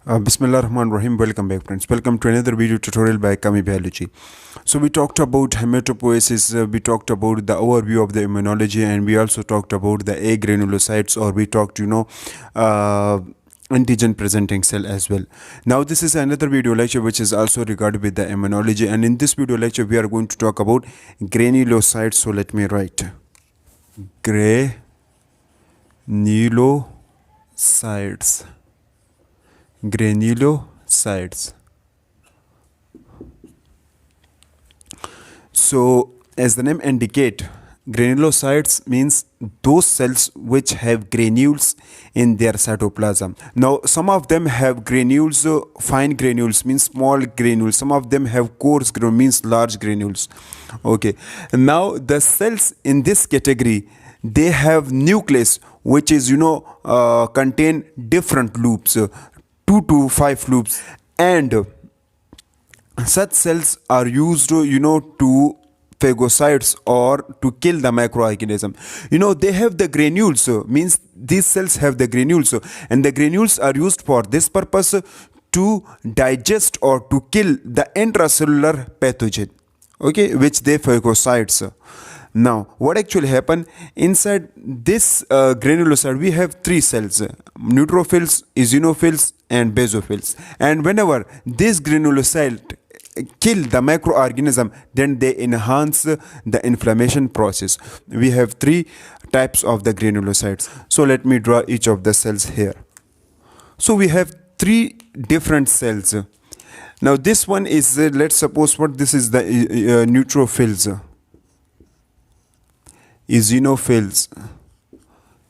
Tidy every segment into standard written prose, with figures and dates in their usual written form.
Bismillah Rahman Rahim. Welcome back, friends. Welcome to another video tutorial by Kame Biology. So we talked about hematopoiesis, we talked about the overview of the immunology, and we also talked about the A granulocytes, or we talked, antigen presenting cell as well. Now this is another video lecture which is also regarded with the immunology, and in this video lecture we are going to talk about granulocytes. So let me write granulocytes. Granulocytes. So as the name indicate, granulocytes means those cells which have granules in their cytoplasm. Now some of them have granules, fine granules means small granules. Some of them have coarse granules means large granules. Okay, now the cells in this category, they have nucleus which is contain different loops, 2 to 5 loops, and such cells are used to phagocytes or to kill the microorganism. They have the granules, means these cells have the granules, and the granules are used for this purpose, to digest or to kill the intracellular pathogen, okay, which they phagocytes. Now what actually happened inside this granulocyte? We have 3 cells: neutrophils, eosinophils, and basophils. And whenever this granulocyte kill the microorganism, then they enhance the inflammation process. We have 3 types of the granulocytes. So let me draw each of the cells here. So we have 3 different cells. Now this one is let's suppose what this is, the neutrophils, eosinophils,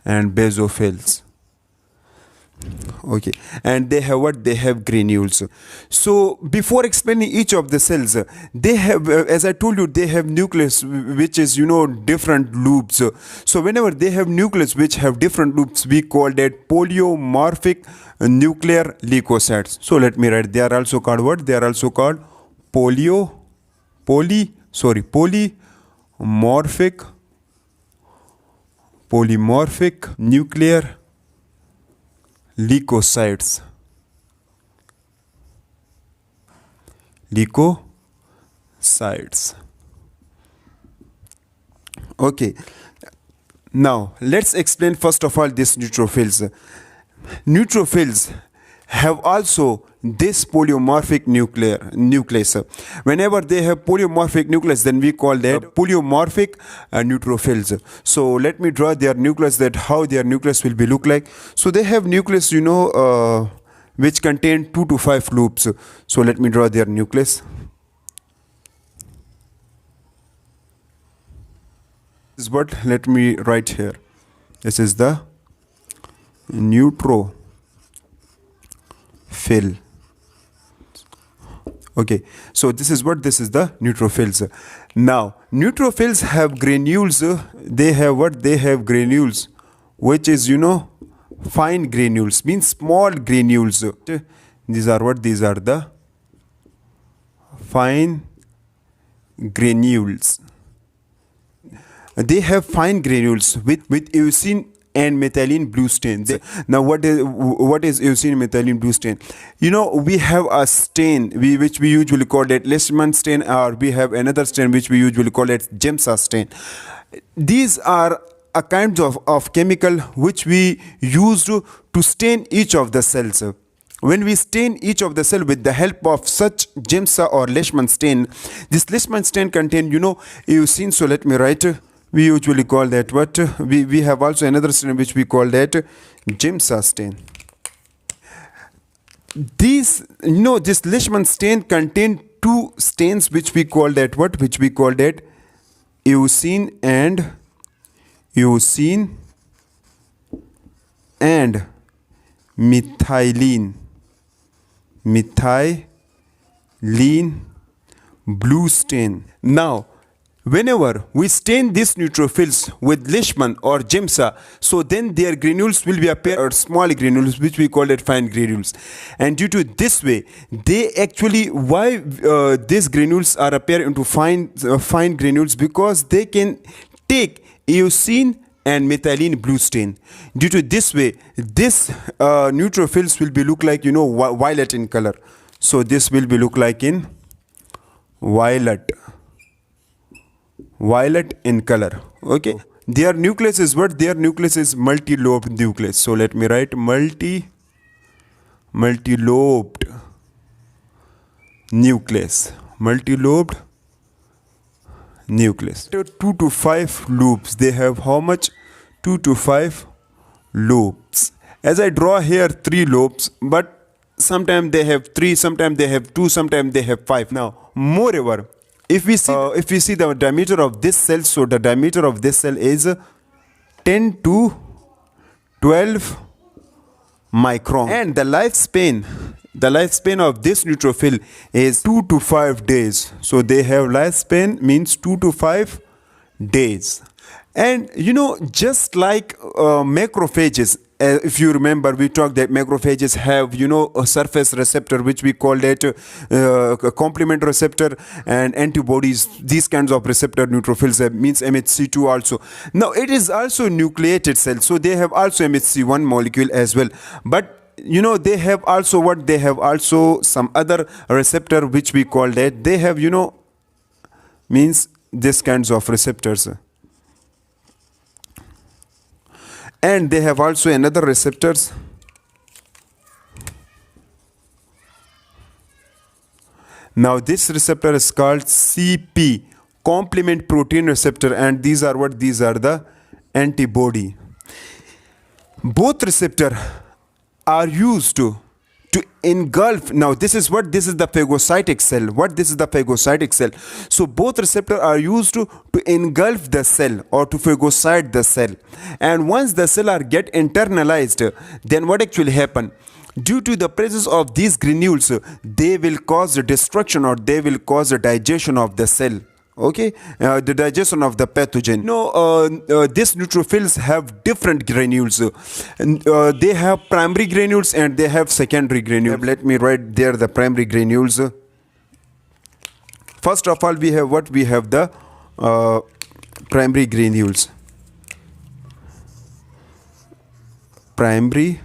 and basophils. Okay, and they have what? They have granules. So before explaining each of the cells, they have, as I told you, they have nucleus which is different loops. So whenever they have nucleus which have different loops, we call that polymorphic nuclear leukocytes. So let me write, they are also called what? They are also called polymorphic nuclear leukocytes. Okay, now let's explain first of all this neutrophils. Neutrophils have also this polymorphic nucleus. Whenever they have polymorphic nucleus, then we call that polymorphic neutrophils. So let me draw their nucleus, that how their nucleus will be look like. So they have nucleus which contain 2 to 5 loops. So let me draw their nucleus. This is what, let me write here, this is the neutrophil. Okay, so this is what? This is the neutrophils. Now neutrophils have granules. They have what? They have granules which is fine granules, means small granules. These are what? These are the fine granules. They have fine granules with eosine and methylene blue stains. Now what is eosine methylene blue stain? We have a stain which we usually call it leshman stain, or we have another stain which we usually call it Gimsa stain. These are a kind of chemical which we use to stain each of the cells. When we stain each of the cell with the help of such Gimsa or leshman stain, this leshman stain contain eosine. So let me write, we usually call that what? We have also another stain which we call that Gimsa stain. These, this leshman stain contain 2 stains which we call that what? Which we call that eosine and methylene blue stain. Now whenever we stain these neutrophils with leshman or Gimsa, so then their granules will be appear, or small granules which we call it fine granules. And due to this way, they actually, why these granules are appear into fine granules? Because they can take eosine and methylene blue stain. Due to this way, this neutrophils will be look like violet in color. So this will be look like in violet in color. Okay, their nucleus is what? Their nucleus is multi-lobed nucleus. So let me write multi-lobed nucleus. Multi-lobed nucleus. 2 to 5 lobes. They have how much? 2 to 5 lobes. As I draw here 3 lobes, but sometimes they have 3, sometimes they have 2, sometimes they have 5. Now, moreover, if we see the diameter of this cell, so the diameter of this cell is 10 to 12 micron, and the lifespan of this neutrophil is 2 to 5 days. So they have lifespan means 2 to 5 days. And just like macrophages, if you remember, we talked that macrophages have a surface receptor which we call it a complement receptor, and antibodies, these kinds of receptor neutrophils have, means MHC2 also. Now it is also nucleated cell, so they have also MHC1 molecule as well, but they have also what? They have also some other receptor which we call that they have means this kinds of receptors. And they have also another receptors. Now this receptor is called CP, complement protein receptor, and these are what? These are the antibody. Both receptor are used to engulf. Now this is what? This is the phagocytic cell. What? This is the phagocytic cell. So both receptors are used to engulf the cell or to phagocyte the cell. And once the cell are get internalized, then what actually happen? Due to the presence of these granules, they will cause the destruction or they will cause the digestion of the cell. Okay, the digestion of the pathogen. These neutrophils have different granules. They have primary granules and they have secondary granules. Let me write there the primary granules. First of all, we have what? We have the primary granules. Primary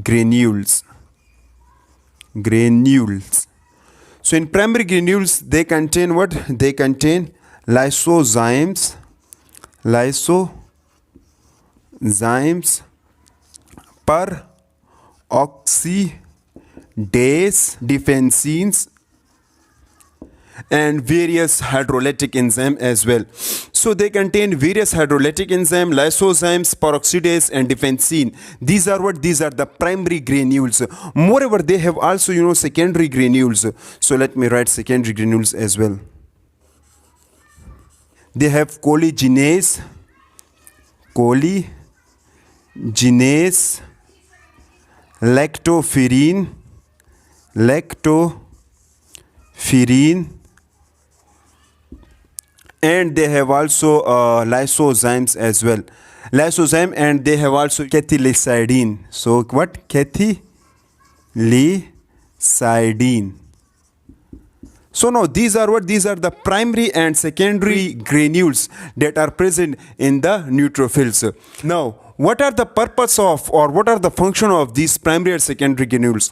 granules. So in primary granules, they contain what? They contain lysozymes, peroxidase defensins, and various hydrolytic enzyme as well. So they contain various hydrolytic enzyme, lysozymes, peroxidase, and defensin. These are what? These are the primary granules. Moreover, they have also secondary granules. So let me write secondary granules as well. They have collagenase, lactoferrin, and they have also lysozymes as well. Lysozyme, and they have also cathilycidine. So what? Cathilycidine. So now these are what? These are the primary and secondary granules that are present in the neutrophils. Now, what are the purpose of, or what are the function of these primary and secondary granules?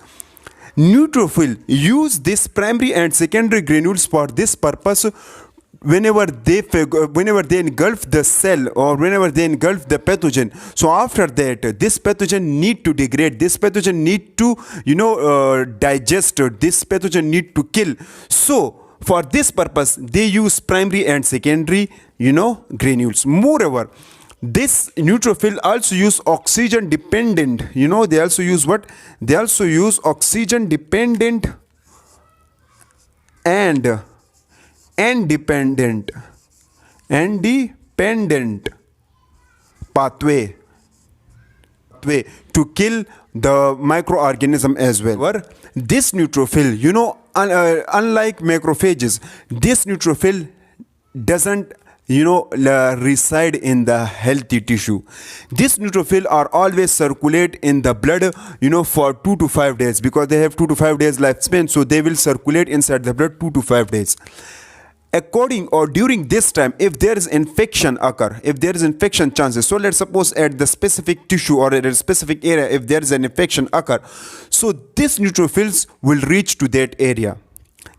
Neutrophil use this primary and secondary granules for this purpose. Whenever they engulf the cell or whenever they engulf the pathogen, so after that this pathogen need to degrade, this pathogen need to digest, this pathogen need to kill. So for this purpose they use primary and secondary granules. Moreover, this neutrophil also use oxygen dependent, they also use what? They also use oxygen dependent and independent pathway to kill the microorganism as well. This neutrophil, unlike macrophages, this neutrophil doesn't reside in the healthy tissue. This neutrophil are always circulate in the blood for 2 to 5 days, because they have 2 to 5 days lifespan, so they will circulate inside the blood 2 to 5 days. according or during this time, if there is infection occur, if there is infection chances, so let's suppose at the specific tissue or at a specific area, if there is an infection occur, so this neutrophils will reach to that area.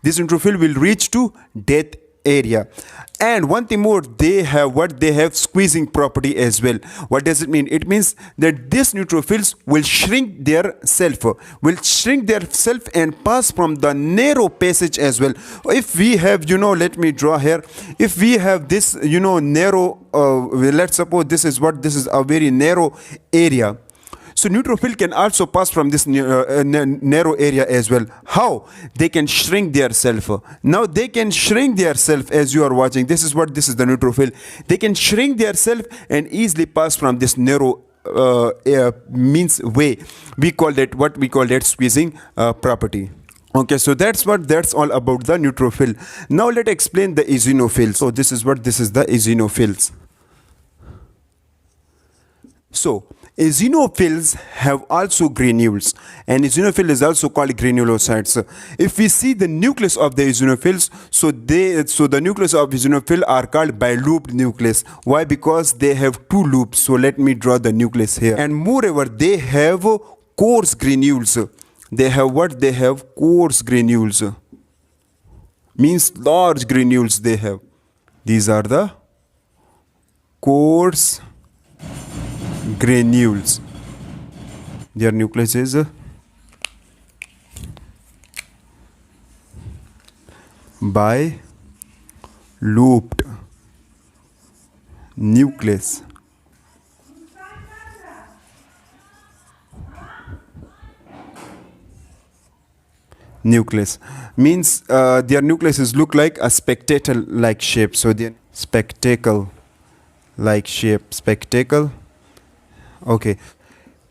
This neutrophil will reach to that area. And one thing more, they have squeezing property as well. What does it mean? It means that these neutrophils will shrink their self and pass from the narrow passage as well. If we have, let me draw here, if we have this, narrow, let's suppose this is a very narrow area. So neutrophil can also pass from this narrow area as well. How? They can shrink their self. Now they can shrink their self as you are watching. This is the neutrophil. They can shrink their self and easily pass from this narrow means way. We call that squeezing property. Okay, so that's all about the neutrophil. Now let's explain the eosinophils. So this is the eosinophils. So eosinophils have also granules, and eosinophil is also called granulocytes. If we see the nucleus of the eosinophils, so the nucleus of eosinophil are called bilooped nucleus. Why? Because they have two loops. So let me draw the nucleus here. And moreover, they have coarse granules. They have what? They have coarse granules. Means large granules they have. These are the coarse granules. Their nucleus is bi-looped nucleus. Nucleus means their nucleuses look like a spectacle-like shape. So the spectacle-like shape. Spectacle. Okay,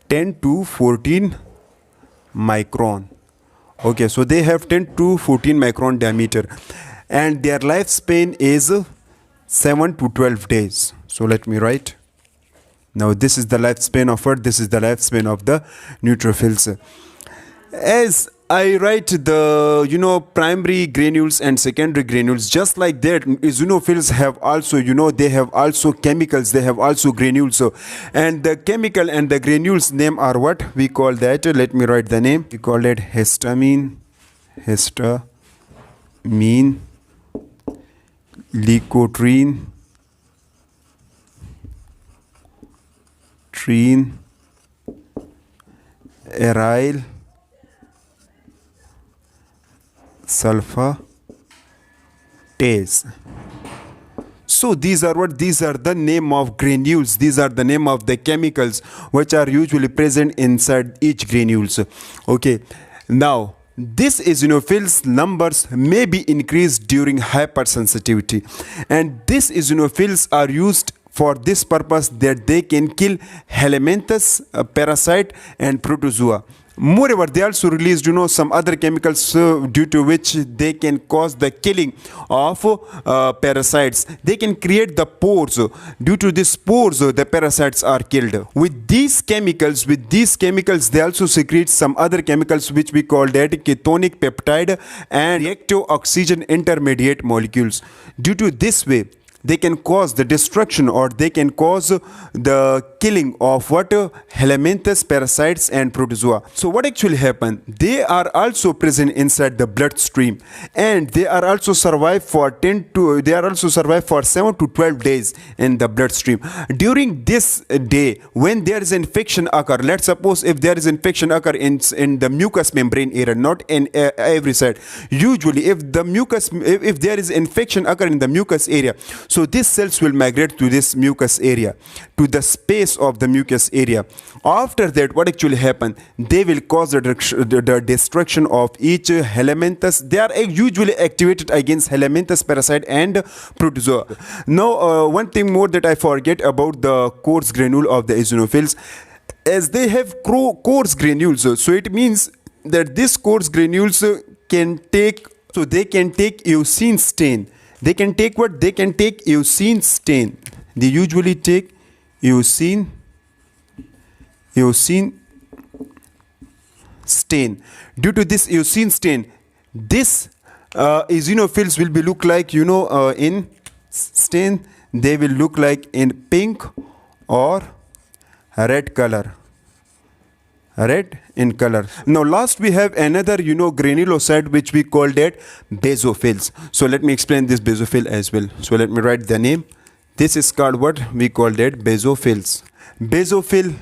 10 to 14 micron. Okay, so they have 10 to 14 micron diameter, and their lifespan is 7 to 12 days. So let me write. Now this is the lifespan of Earth. This is the lifespan of the neutrophils. As I write the primary granules and secondary granules, just like that eosinophils have also they have also chemicals, they have also granules. So, and the chemical and the granules name are what we call that, let me write the name. We call it histamine, leukotriene, aryl sulfatase. So these are the name of granules. These are the name of the chemicals which are usually present inside each granules. Okay, now this eosinophils numbers may be increased during hypersensitivity, and these eosinophils are used for this purpose, that they can kill helminths, parasite and protozoa. Moreover, they also released some other chemicals due to which they can cause the killing of parasites. They can create the pores. Due to these pores, the parasites are killed. With these chemicals, they also secrete some other chemicals which we call that ketonic peptide and reactive oxygen intermediate molecules. Due to this way, they can cause the destruction, or they can cause the killing of what? Helminths, parasites and protozoa. So what actually happened? They are also present inside the bloodstream, and they are also survive for 7 to 12 days in the bloodstream. During this day, when there is infection occur, let's suppose if there is infection occur in the mucous membrane area, not in every side. Usually if there is infection occur in the mucous area, so these cells will migrate to this mucous area, to the space of the mucous area. After that, what actually happen? They will cause the destruction of each helminths. They are usually activated against helminths, parasite and protozoa. Now, one thing more that I forget about the coarse granule of the eosinophils, as they have coarse granules, so it means that these coarse granules can take eosine stain. They can take what? They can take eosine stain. They usually take eosine stain. Due to this eosine stain, this eosinophils will be look like, in stain, they will look like in pink or red color. Red in color. Now last we have another granulocyte which we call that basophils. So let me explain this basophil as well. So let me write the name. This is called what we call that basophils. Basophil,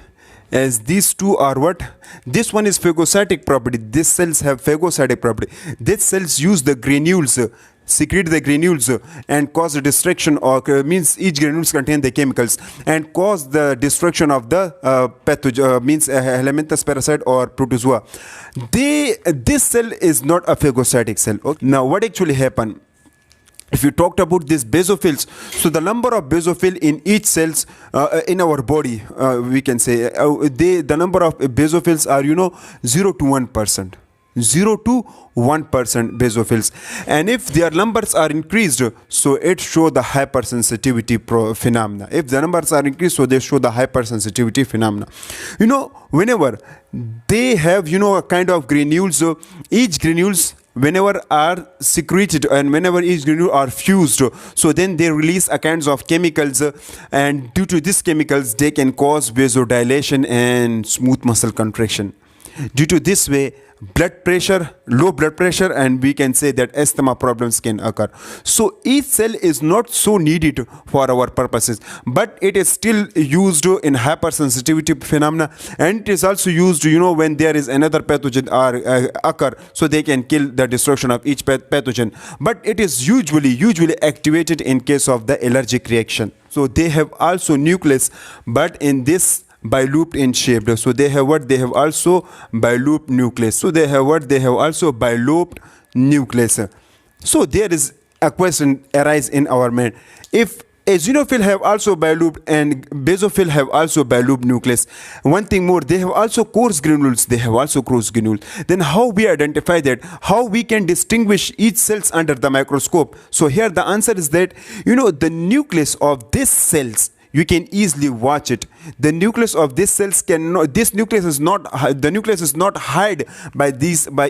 as these two are what? This one is phagocytic property. These cells have phagocytic property. These cells use the granules, secrete the granules and cause the destruction, or means each granules contain the chemicals and cause the destruction of the pathogen, means helminthus parasite or protozoa. This cell is not a phagocytic cell. Okay? Now what actually happened? If you talked about these basophils, so the number of basophil in each cells in our body, we can say the number of basophils are 0 to 1%. 0 to 1% basophils, and if their numbers are increased, so it show the hypersensitivity phenomena. If the numbers are increased, so they show the hypersensitivity phenomena. Whenever they have a kind of granules, so each granules whenever are secreted and whenever each granule are fused, so then they release a kinds of chemicals, and due to these chemicals they can cause vasodilation and smooth muscle contraction. Due to this way, low blood pressure, and we can say that asthma problems can occur. So each cell is not so needed for our purposes, but it is still used in hypersensitivity phenomena, and it is also used when there is another pathogen occur, so they can kill the destruction of each pathogen. But it is usually activated in case of the allergic reaction. So they have also nucleus, but in this bilooped in shape. So they have what? They have also bilooped nucleus. So they have what? They have also bilooped nucleus. So there is a question arise in our mind. If eosinophil have also bilooped and basophil have also bilooped nucleus, one thing more, they have also coarse granules. They have also coarse granules. Then how we identify that? How we can distinguish each cells under the microscope? So here the answer is that the nucleus of these cells, you can easily watch it. The nucleus of these cells the nucleus is not hide by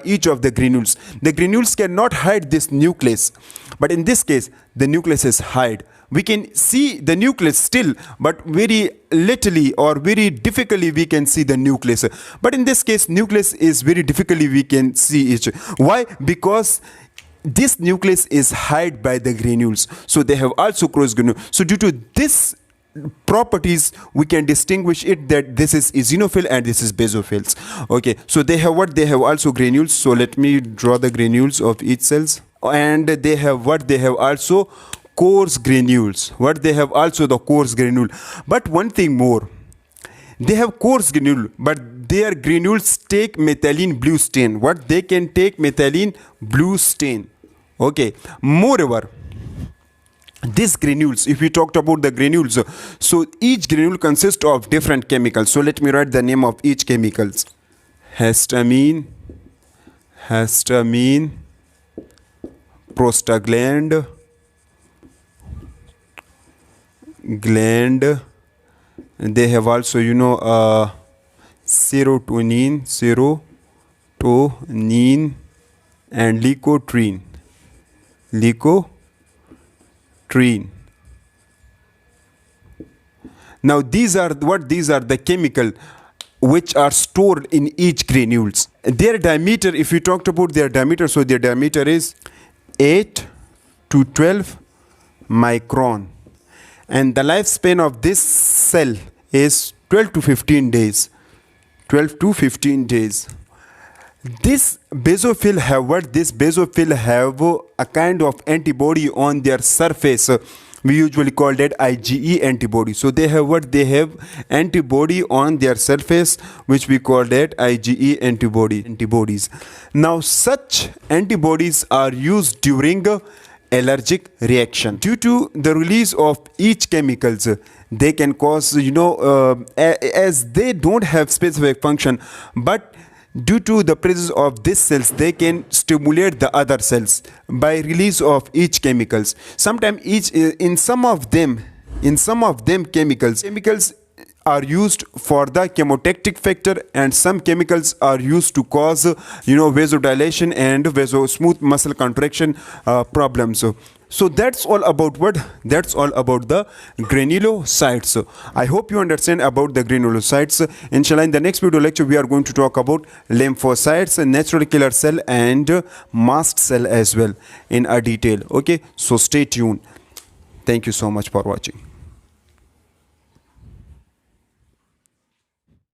each of the granules. The granules cannot hide this nucleus, but in this case the nucleus is hide. We can see the nucleus still, but very littly or very difficultly we can see the nucleus. But in this case, nucleus is very difficultly we can see it. Why? Because this nucleus is hide by the granules. So they have also coarse granules. So due to this properties, we can distinguish it that this is eosinophil and this is basophils. Okay, so they have what? They have also granules. So let me draw the granules of each cells, and they have what? They have also coarse granules. What? They have also the coarse granule. But one thing more, they have coarse granule, but their granules take methylene blue stain. What? They can take methylene blue stain. Okay, moreover, these granules, if we talked about the granules, so each granule consists of different chemicals. So let me write the name of each chemicals. Histamine, prostagland, gland, and they have also serotonin, and leukotriene. Now these are what? These are the chemical which are stored in each granules. Their diameter, if we talked about their diameter, so their diameter is 8 to 12 micron, and the lifespan of this cell is 12 to 15 days. This basophil have what? This basophil have a kind of antibody on their surface. We usually call that IgE antibody. So they have what? They have antibody on their surface, which we call that IgE antibodies. Now such antibodies are used during allergic reaction. Due to the release of each chemicals, they can cause as they don't have specific function, but due to the presence of these cells, they can stimulate the other cells by release of each chemicals. Sometimes in some of them chemicals are used for the chemotactic factor, and some chemicals are used to cause vasodilation and smooth muscle contraction problems. So that's all about what? That's all about the granulocytes. I hope you understand about the granulocytes. Inshallah, in the next video lecture, we are going to talk about lymphocytes, natural killer cell, and mast cell as well in a detail. Okay, so stay tuned. Thank you so much for watching.